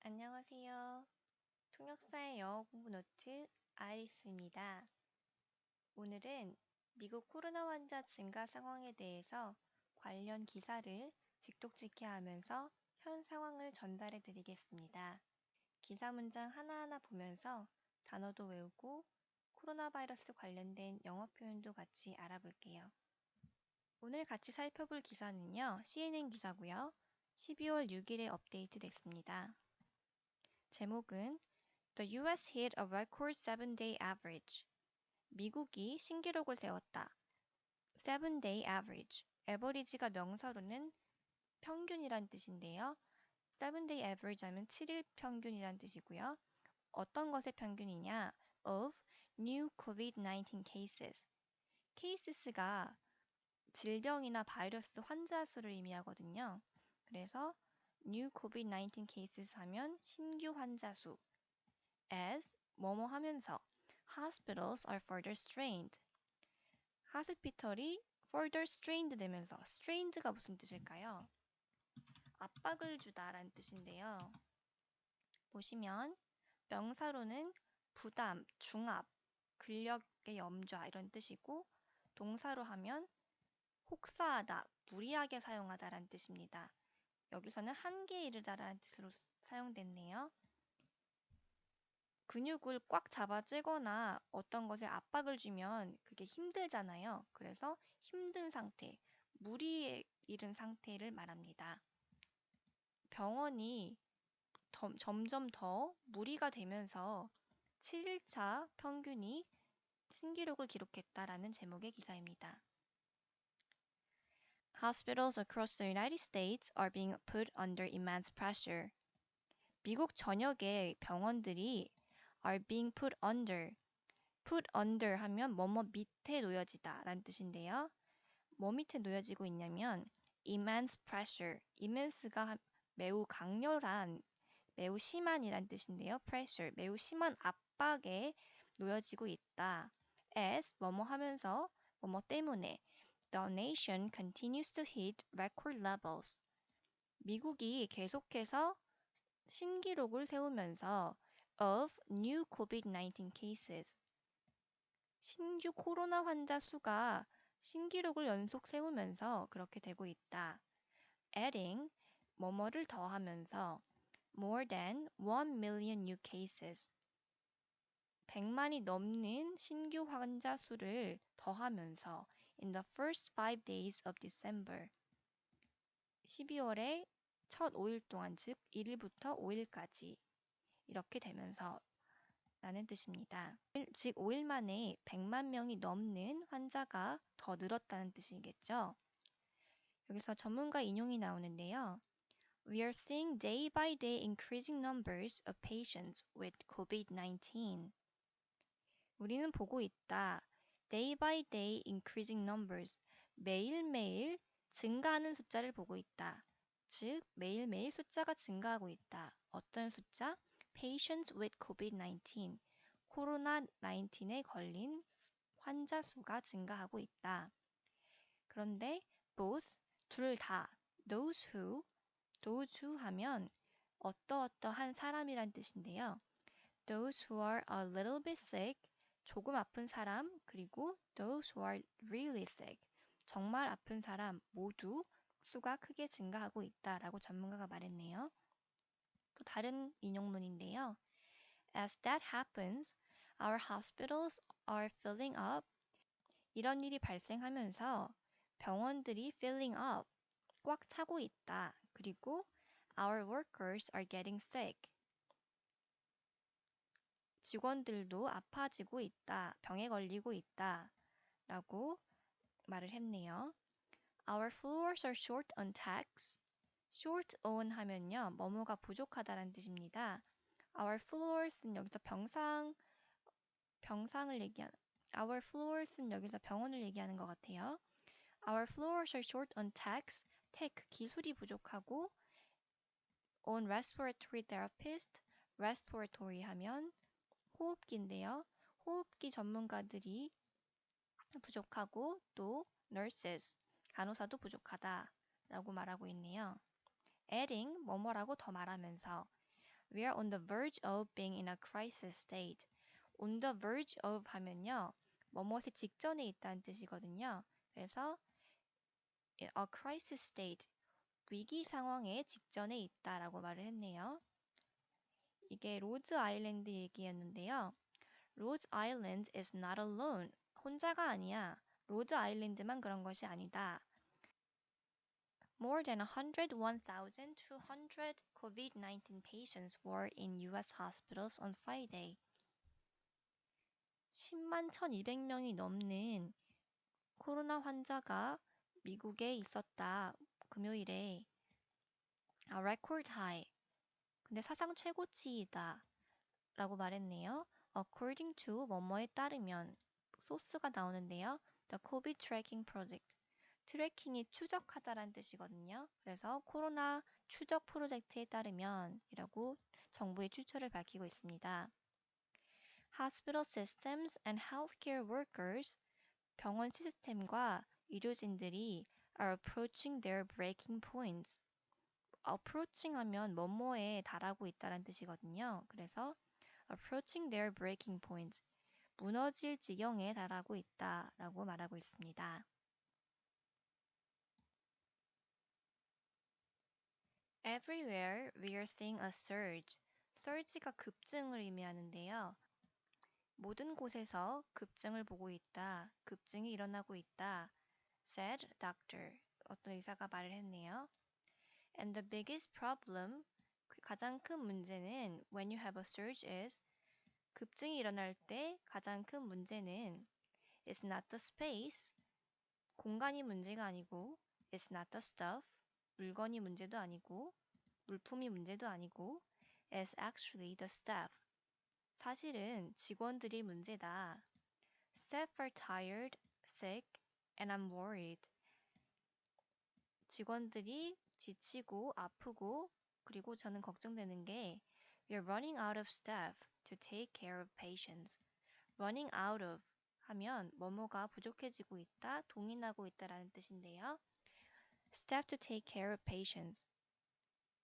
안녕하세요. 통역사의 영어 공부 노트 아리스입니다. 오늘은 미국 코로나 환자 증가 상황에 대해서 관련 기사를 직독직해하면서 현 상황을 전달해 드리겠습니다. 기사 문장 하나하나 보면서 단어도 외우고 코로나 바이러스 관련된 영어 표현도 같이 알아볼게요. 오늘 같이 살펴볼 기사는요, CNN 기사고요. 12월 6일에 업데이트 됐습니다. 제목은 The U.S. hit a record 7-day average. 미국이 신기록을 세웠다. 7-day average. average가 명사로는 평균이란 뜻인데요. 7-day average 하면 7일 평균이란 뜻이고요. 어떤 것의 평균이냐? of new COVID-19 cases. cases가 질병이나 바이러스 환자 수를 의미하거든요. 그래서 new COVID-19 cases 하면 신규 환자 수. as 뭐뭐 하면서 hospitals are further strained. 하스피털이 further strained 되면서 strained가 무슨 뜻일까요? 압박을 주다라는 뜻인데요. 보시면 명사로는 부담, 중압, 근력의 염좌 이런 뜻이고 동사로 하면 혹사하다, 무리하게 사용하다라는 뜻입니다. 여기서는 한계에 이르다라는 뜻으로 사용됐네요. 근육을 꽉 잡아 찌거나 어떤 것에 압박을 주면 그게 힘들잖아요. 그래서 힘든 상태, 무리에 이른 상태를 말합니다. 병원이 점점 더 무리가 되면서 7일차 평균이 신기록을 기록했다라는 제목의 기사입니다. Hospitals across the United States are being put under immense pressure. 미국 전역의 병원들이 are being put under 하면 뭐뭐 밑에 놓여지다 라는 뜻인데요. 뭐 밑에 놓여지고 있냐면 immense pressure, immense가 매우 강렬한, 매우 심한이란 뜻인데요. pressure, 매우 심한 압박에 놓여지고 있다. as 뭐뭐 하면서 뭐뭐 때문에 the nation continues to hit record levels. 미국이 계속해서 신기록을 세우면서 of new COVID-19 cases. 신규 코로나 환자 수가 신기록을 연속 세우면서 그렇게 되고 있다. adding, 뭐뭐를 더하면서 more than 1 million new cases. 100만이 넘는 신규 환자 수를 더하면서 in the first 5 days of December. 12월의 첫 5일 동안, 즉 1일부터 5일까지 이렇게 되면서 라는 뜻입니다. 즉 5일 만에 100만 명이 넘는 환자가 더 늘었다는 뜻이겠죠. 여기서 전문가 인용이 나오는데요. We are seeing day by day increasing numbers of patients with COVID-19. 우리는 보고 있다. Day by day increasing numbers. 매일매일 증가하는 숫자를 보고 있다. 즉 매일매일 숫자가 증가하고 있다. 어떤 숫자? Patients with COVID-19. 코로나 19에 걸린 환자 수가 증가하고 있다. 그런데 both, 둘 다, those who 하면 어떠어떠한 사람이란 뜻인데요. Those who are a little bit sick, 조금 아픈 사람, 그리고 those who are really sick, 정말 아픈 사람 모두 수가 크게 증가하고 있다라고 전문가가 말했네요. 또 다른 인용문인데요. As that happens, our hospitals are filling up. 이런 일이 발생하면서 병원들이 filling up, 꽉 차고 있다. 그리고 our workers are getting sick. 직원들도 아파지고 있다. 병에 걸리고 있다. 라고 말을 했네요. Our floors are short on techs. short on 하면요. 뭐뭐가 부족하다라는 뜻입니다. Our floors는 여기서 병상을 얘기하는 Our floors는 여기서 병원을 얘기하는 것 같아요. Our floors are short on techs. tech 기술이 부족하고 on respiratory therapist. respiratory 하면 호흡기인데요. 호흡기 전문가들이 부족하고 또 nurses, 간호사도 부족하다 라고 말하고 있네요. adding, 뭐뭐라고 더 말하면서 We are on the verge of being in a crisis state. On the verge of 하면요. 뭐뭇의 직전에 있다는 뜻이거든요. 그래서 a crisis state, 위기 상황의 직전에 있다라고 말을 했네요. 이게 로즈 아일랜드 얘기였는데요. 로즈 아일랜드 is not alone. 혼자가 아니야. 로즈 아일랜드만 그런 것이 아니다. More than 101,200 COVID-19 patients were in US hospitals on Friday. 10만 1,200명이 넘는 코로나 환자가 미국에 있었다. 금요일에. A record high. 근데 사상 최고치이다. 라고 말했네요. According to 뭐뭐에 따르면 소스가 나오는데요. The COVID Tracking Project. 트래킹이 추적하다라는 뜻이거든요. 그래서 코로나 추적 프로젝트에 따르면 이라고 정부의 출처를 밝히고 있습니다. Hospital systems and healthcare workers, 병원 시스템과 의료진들이 are approaching their breaking points. approaching 하면 뭐뭐에 달하고 있다는 뜻이거든요. 그래서 approaching their breaking points, 무너질 지경에 달하고 있다라고 말하고 있습니다. Everywhere we are seeing a surge. surge가 급증을 의미하는데요. 모든 곳에서 급증을 보고 있다. 급증이 일어나고 있다. said doctor. 어떤 의사가 말을 했네요. And the biggest problem, 가장 큰 문제는 when you have a surge is, 급증이 일어날 때 가장 큰 문제는 is not the space, 공간이 문제가 아니고 is not the stuff, 물건이 문제도 아니고 물품이 문제도 아니고 is actually the staff, 사실은 직원들이 문제다. Staff are tired, sick, and I'm worried. 직원들이 지치고 아프고 그리고 저는 걱정되는 게 We're running out of staff to take care of patients. Running out of 하면 뭐뭐가 부족해지고 있다, 동인하고 있다라는 뜻인데요. Staff to take care of patients.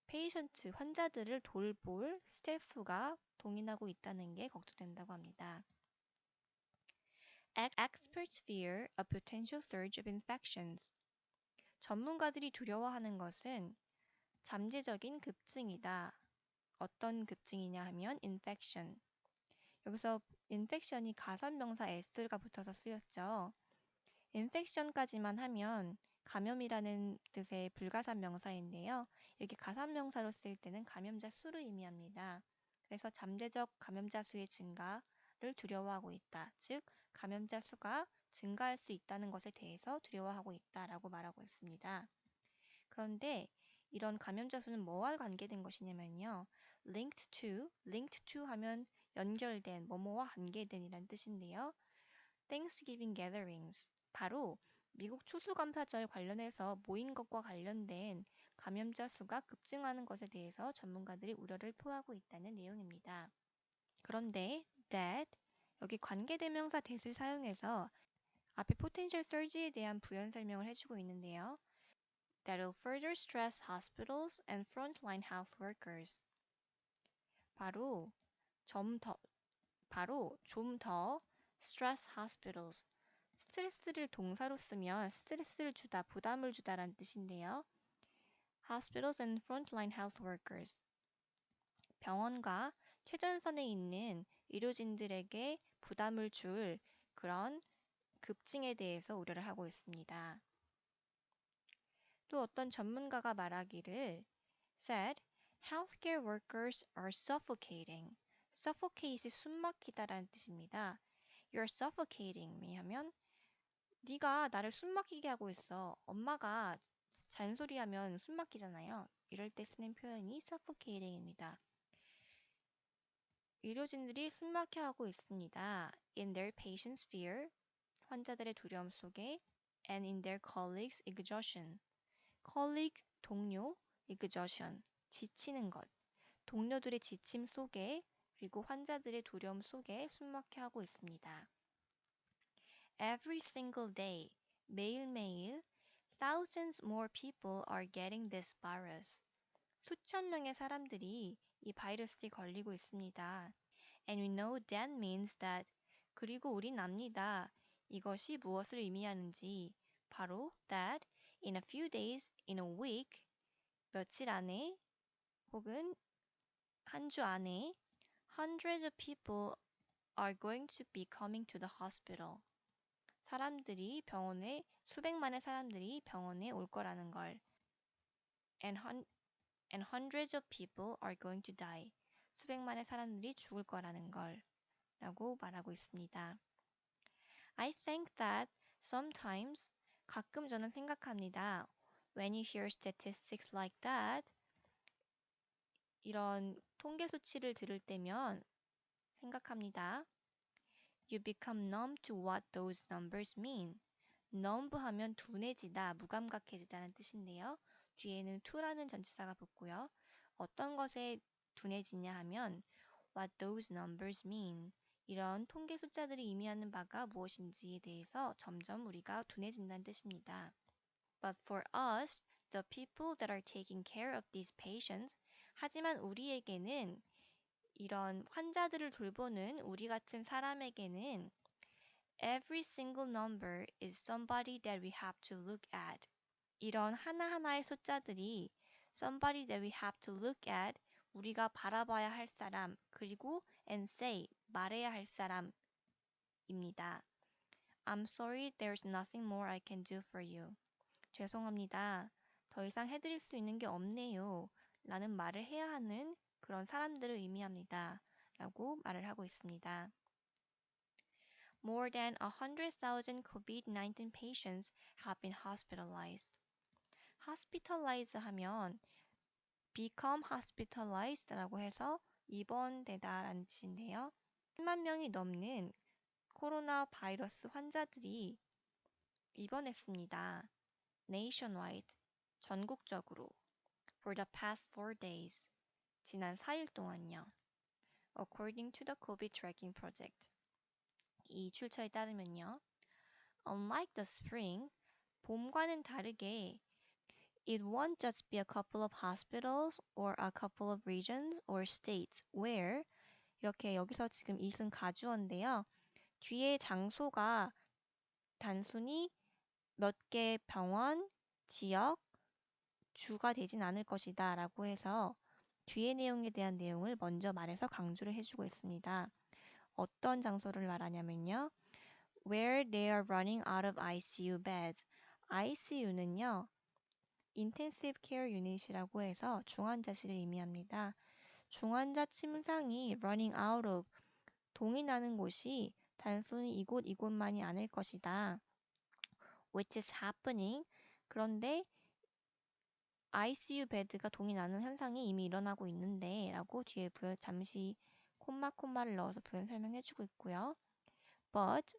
페이션트, 환자들을 돌볼 스태프가 동인하고 있다는 게 걱정된다고 합니다. Experts fear a potential surge of infections. 전문가들이 두려워하는 것은 잠재적인 급증이다. 어떤 급증이냐 하면 infection. 여기서 infection이 가산명사 s가 붙어서 쓰였죠. infection까지만 하면 감염이라는 뜻의 불가산 명사인데요. 이렇게 가산 명사로 쓰일 때는 감염자 수를 의미합니다. 그래서 잠재적 감염자 수의 증가를 두려워하고 있다. 즉, 감염자 수가 증가할 수 있다는 것에 대해서 두려워하고 있다라고 말하고 있습니다. 그런데 이런 감염자 수는 뭐와 관계된 것이냐면요. linked to 하면 연결된, 뭐뭐와 관계된 이란 뜻인데요. Thanksgiving gatherings, 바로 미국 추수감사절 관련해서 모인 것과 관련된 감염자 수가 급증하는 것에 대해서 전문가들이 우려를 표하고 있다는 내용입니다. 그런데 that, 여기 관계대명사 that을 사용해서 앞에 potential surge에 대한 부연 설명을 해주고 있는데요. That will further stress hospitals and frontline health workers. 바로 좀 더 stress hospitals, 스트레스를 동사로 쓰면 스트레스를 주다, 부담을 주다라는 뜻인데요. Hospitals and frontline health workers, 병원과 최전선에 있는 의료진들에게 부담을 줄 그런 급증에 대해서 우려를 하고 있습니다. 또 어떤 전문가가 말하기를 said, healthcare workers are suffocating. suffocate이 숨막히다라는 뜻입니다. You're suffocating me 하면 네가 나를 숨막히게 하고 있어. 엄마가 잔소리하면 숨막히잖아요. 이럴 때 쓰는 표현이 suffocating입니다. 의료진들이 숨막혀 하고 있습니다. In their patient's fear, 환자들의 두려움 속에, and in their colleagues' exhaustion. colleague, 동료, exhaustion, 지치는 것. 동료들의 지침 속에, 그리고 환자들의 두려움 속에 숨막혀 하고 있습니다. Every single day, 매일매일, thousands more people are getting this virus. 수천 명의 사람들이 이 바이러스에 걸리고 있습니다. And we know that means that 그리고 우린 압니다. 이것이 무엇을 의미하는지 바로 that in a few days, in a week 며칠 안에 혹은 한 주 안에 hundreds of people are going to be coming to the hospital. 사람들이 병원에 수백만의 사람들이 병원에 올 거라는 걸. And, and hundreds of people are going to die. 수백만의 사람들이 죽을 거라는 걸. 라고 말하고 있습니다. I think that sometimes 가끔 저는 생각합니다. When you hear statistics like that, 이런 통계 수치를 들을 때면 생각합니다. You become numb to what those numbers mean. numb 하면 둔해지다, 무감각해지다는 뜻인데요. 뒤에는 to라는 전치사가 붙고요. 어떤 것에 둔해지냐 하면 what those numbers mean. 이런 통계 숫자들이 의미하는 바가 무엇인지에 대해서 점점 우리가 둔해진다는 뜻입니다. But for us, the people that are taking care of these patients, 하지만 우리에게는 이런 환자들을 돌보는 우리 같은 사람에게는 every single number is somebody that we have to look at. 이런 하나하나의 숫자들이 somebody that we have to look at, 우리가 바라봐야 할 사람, 그리고 and say, 말해야 할 사람입니다. I'm sorry, there's nothing more I can do for you. 죄송합니다. 더 이상 해드릴 수 있는 게 없네요. 라는 말을 해야 하는 그런 사람들을 의미합니다. 라고 말을 하고 있습니다. More than 100,000 COVID-19 patients have been hospitalized. hospitalize 하면 become hospitalized라고 해서 입원되다라는 뜻인데요. 10만 명이 넘는 코로나 바이러스 환자들이 입원했습니다. nationwide, 전국적으로 for the past 4 days, 지난 4일 동안요. according to the COVID tracking project. 이 출처에 따르면요. unlike the spring, 봄과는 다르게 it won't just be a couple of hospitals or a couple of regions or states where 이렇게 여기서 지금 it은 가주어인데요. 뒤에 장소가 단순히 몇 개 병원, 지역, 주가 되진 않을 것이다 라고 해서 뒤의 내용에 대한 내용을 먼저 말해서 강조를 해주고 있습니다. 어떤 장소를 말하냐면요. Where they are running out of ICU beds. ICU는요. Intensive Care Unit이라고 해서 중환자실을 의미합니다. 중환자 침상이 running out of, 동이 나는 곳이 단순히 이곳만이 아닐 것이다. Which is happening. 그런데 ICU 베드가 동이 나는 현상이 이미 일어나고 있는데 라고 뒤에 잠시 콤마를 넣어서 부연 설명해주고 있고요. But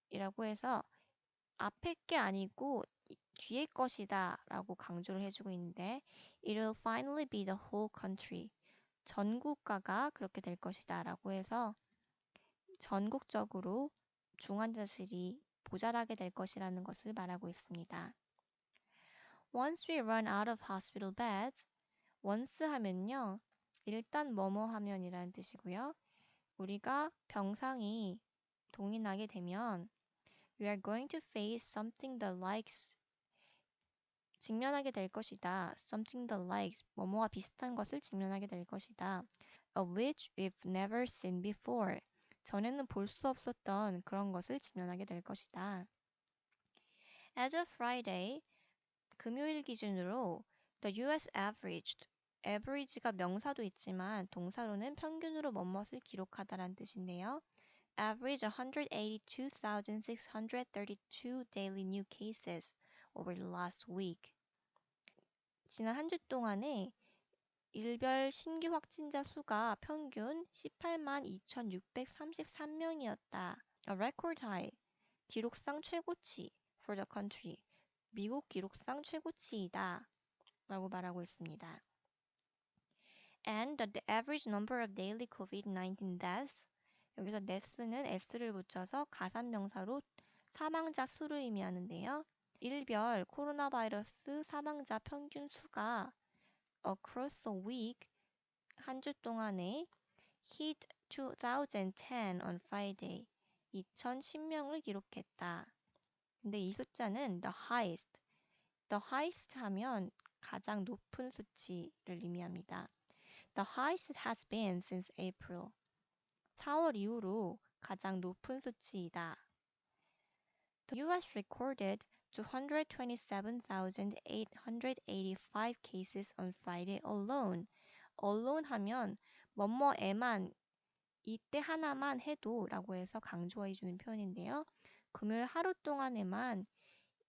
이라고 해서 앞에 게 아니고 뒤에 것이다 라고 강조를 해주고 있는데 It will finally be the whole country. 전 국가가 그렇게 될 것이다 라고 해서 전국적으로 중환자실이 모자라게 될 것이라는 것을 말하고 있습니다. Once we run out of hospital beds, once 하면요. 일단 뭐뭐 하면이라는 뜻이고요. 우리가 병상이 동이 나게 되면 we are going to face something the likes 직면하게 될 것이다. something the likes 뭐뭐와 비슷한 것을 직면하게 될 것이다. of which we've never seen before. 전에는 볼 수 없었던 그런 것을 직면하게 될 것이다. As of Friday, 금요일 기준으로 the US averaged, average가 명사도 있지만 동사로는 평균으로 뭐뭇을 기록하다라는 뜻인데요. average 182,632 daily new cases over the last week. 지난 한 주 동안에 일별 신규 확진자 수가 평균 18만 2,633명이었다. A record high, 기록상 최고치 for the country, 미국 기록상 최고치이다 라고 말하고 있습니다. And the average number of daily COVID-19 deaths, 여기서 death는 s를 붙여서 가산명사로 사망자 수를 의미하는데요. 일별 코로나 바이러스 사망자 평균 수가 across a week, 한 주 동안에 hit 2010 on Friday, 2010명을 기록했다. 근데 이 숫자는 the highest 하면 가장 높은 수치를 의미합니다. The highest has been since April. 4월 이후로 가장 높은 수치이다. The US recorded 227,885 cases on Friday alone. alone 하면 뭐뭐에만 이때 하나만 해도 라고 해서 강조해주는 표현인데요. 금요일 하루 동안에만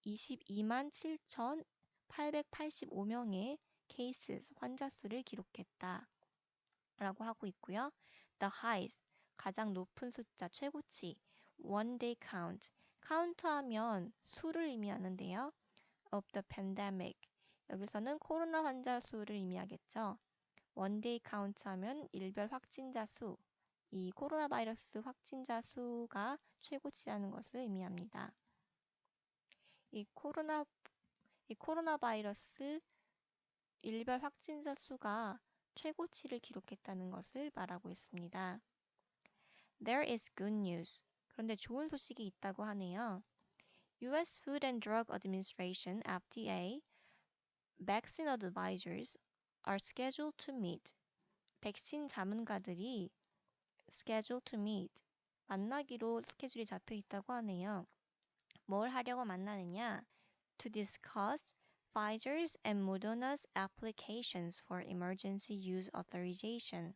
22만 7,885명의 cases, 환자 수를 기록했다 라고 하고 있고요. The highest, 가장 높은 숫자, 최고치. One day count, 카운트하면 수를 의미하는데요. Of the pandemic, 여기서는 코로나 환자 수를 의미하겠죠. One day count 하면 일별 확진자 수, 이 코로나 바이러스 확진자 수가 최고치라는 것을 의미합니다. 이 코로나 바이러스 일별 확진자 수가 최고치를 기록했다는 것을 말하고 있습니다. There is good news. 그런데 좋은 소식이 있다고 하네요. US Food and Drug Administration (FDA) vaccine advisors are scheduled to meet. 백신 자문가들이 scheduled to meet, 만나기로 스케줄이 잡혀 있다고 하네요. 뭘 하려고 만나느냐? To discuss Pfizer's and Moderna's applications for emergency use authorization.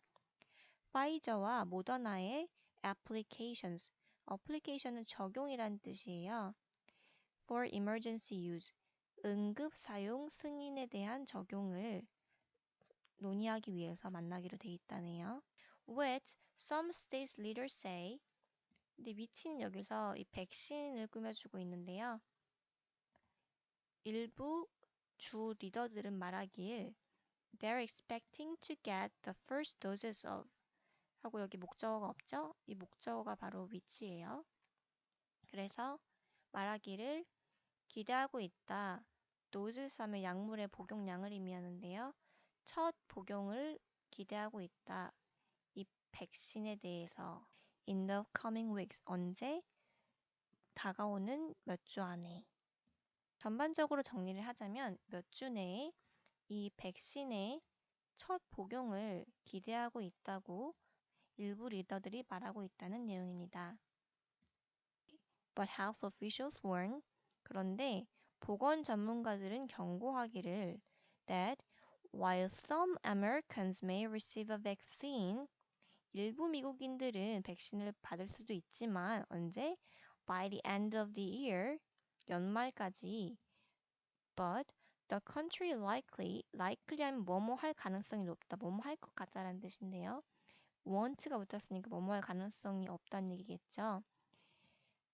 파이저와 모더나의 applications, application은 적용이란 뜻이에요. For emergency use, 응급 사용 승인에 대한 적용을 논의하기 위해서 만나기로 돼 있다네요. Which some states leaders say, 근데 위치는 여기서 이 백신을 꾸며주고 있는데요. 일부 주 리더들은 말하길 they're expecting to get the first doses of 하고 여기 목적어가 없죠? 이 목적어가 바로 위치예요. 그래서 말하기를 기대하고 있다. doses 하면 약물의 복용량을 의미하는데요. 첫 복용을 기대하고 있다. 이 백신에 대해서 in the coming weeks, 언제? 다가오는 몇 주 안에. 전반적으로 정리를 하자면 몇 주 내에 이 백신의 첫 복용을 기대하고 있다고 일부 리더들이 말하고 있다는 내용입니다. But health officials warn, 그런데 보건 전문가들은 경고하기를 that while some Americans may receive a vaccine, 일부 미국인들은 백신을 받을 수도 있지만 언제? By the end of the year, 연말까지. But the country likely 하면 뭐뭐 할 가능성이 높다, 뭐뭐 할 것 같다라는 뜻인데요. want가 붙었으니까 뭐뭐 할 가능성이 없다는 얘기겠죠.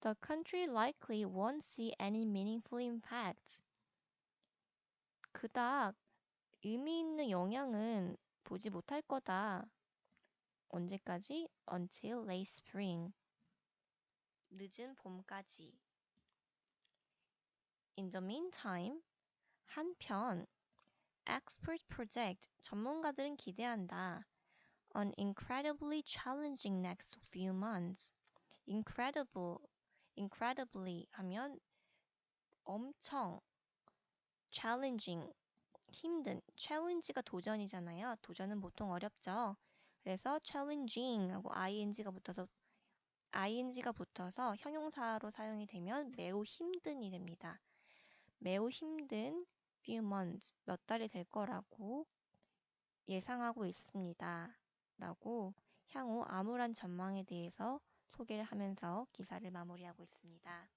The country likely won't see any meaningful impact. 그닥 의미 있는 영향은 보지 못할 거다. 언제까지? Until late spring. 늦은 봄까지. In the meantime, 한편 experts project, 전문가들은 기대한다. An incredibly challenging next few months. incredibly 하면 엄청, challenging, 힘든, challenge가 도전이잖아요. 도전은 보통 어렵죠. 그래서 challenging 하고 ing가 붙어서 형용사로 사용이 되면 매우 힘든이 됩니다. 매우 힘든 few months, 몇 달이 될 거라고 예상하고 있습니다. 라고 향후 암울한 전망에 대해서 소개를 하면서 기사를 마무리하고 있습니다.